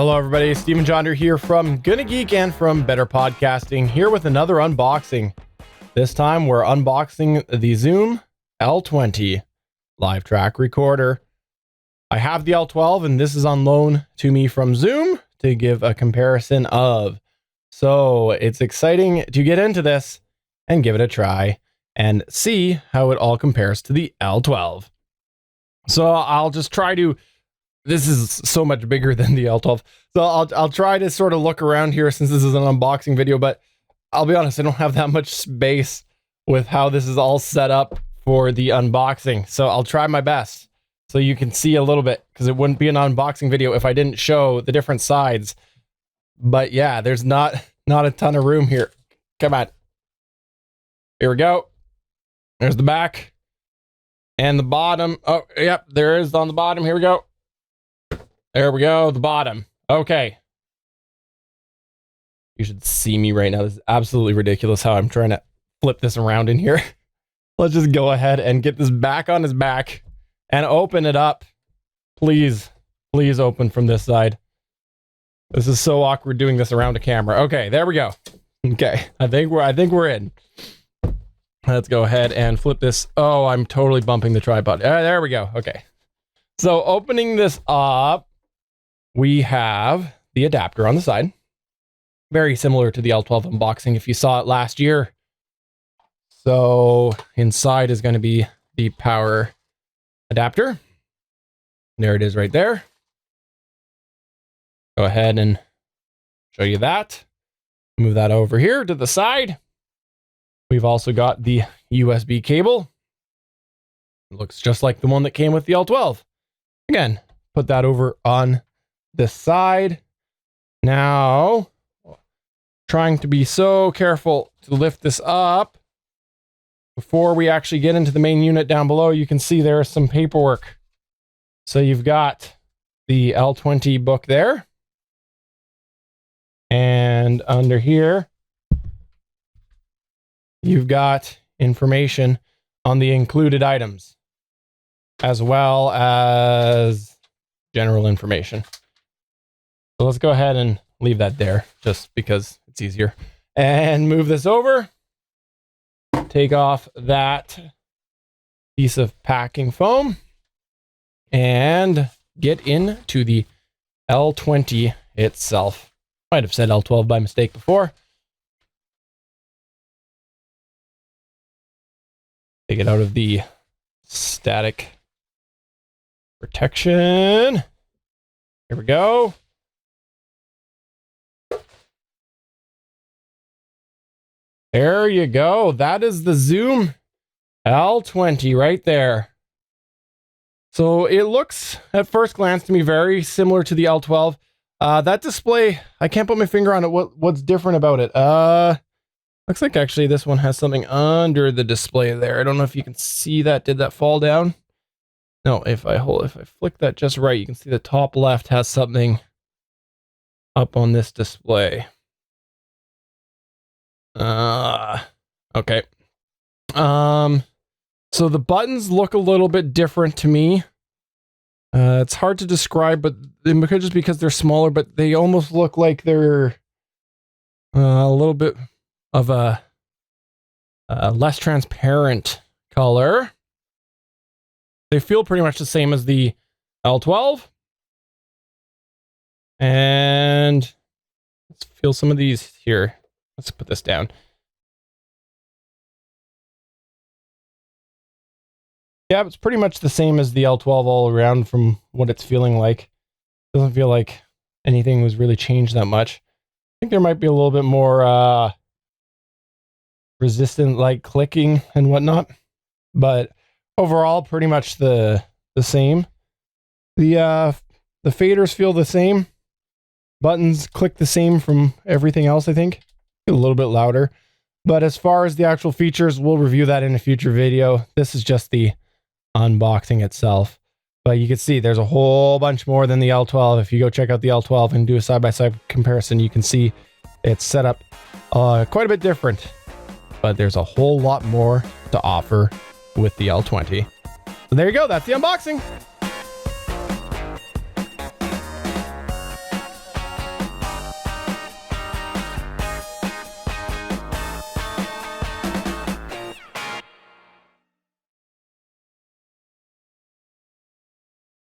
Hello everybody, Steven Jonder here from Gonna Geek and from Better Podcasting, here with another unboxing. This time we're unboxing the Zoom L-20 live track recorder. I have the L-12 and this is on loan to me from Zoom to give a comparison of. So it's exciting to get into this and give it a try and see how it all compares to the L-12. So I'll just try to, this is so much bigger than the L-12. So I'll try to sort of look around here since this is an unboxing video, but I'll be honest, I don't have that much space with how this is all set up for the unboxing. So I'll try my best so you can see a little bit, because it wouldn't be an unboxing video if I didn't show the different sides. But yeah, there's not a ton of room here. Come on. Here we go. There's the back and the bottom. Oh, yep, there is on the bottom. Here we go. There we go, the bottom. Okay. You should see me right now. This is absolutely ridiculous how I'm trying to flip this around in here. Let's just go ahead and get this back on his back and open it up. Please, please open from this side. This is so awkward doing this around a camera. Okay, there we go. Okay, I think we're in. Let's go ahead and flip this. Oh, I'm totally bumping the tripod. There we go. Okay. So opening this up, we have the adapter on the side. Very similar to the L-12 unboxing if you saw it last year. So inside is going to be the power adapter. There it is right there. Go ahead and show you that. Move that over here to the side. We've also got the USB cable. It looks just like the one that came with the L-12. Again, put that over on this side. Now, trying to be so careful to lift this up. Before we actually get into the main unit down below, you can see there is some paperwork. So you've got the L-20 book there. And under here, you've got information on the included items, as well as general information. So let's go ahead and leave that there just because it's easier. And move this over. Take off that piece of packing foam and get into the L-20 itself. Might have said L-12 by mistake before. Take it out of the static protection. Here we go. There you go. That is the Zoom L-20 right there. So it looks at first glance to me very similar to the L-12. That display, I can't put my finger on it. What's different about it? Looks like actually this one has something under the display there. I don't know if you can see that. Did that fall down? No, if I flick that just right, you can see the top left has something up on this display. Okay. So the buttons look a little bit different to me. It's hard to describe, but it could just because they're smaller, but they almost look like they're a little bit of a less transparent color. They feel pretty much the same as the L-12. And let's feel some of these here. Let's put this down. Yeah, it's pretty much the same as the L-12 all around from what it's feeling like. Doesn't feel like anything was really changed that much. I think there might be a little bit more resistant like clicking and whatnot. But overall, pretty much the same. The faders feel the same. Buttons click the same from everything else, I think. A little bit louder. But as far as the actual features, we'll review that in a future video. This is just the unboxing itself. But you can see there's a whole bunch more than the L-12. If you go check out the L-12 and do a side-by-side comparison, you can see it's set up quite a bit different. But there's a whole lot more to offer with the L-20. So there you go. That's the unboxing.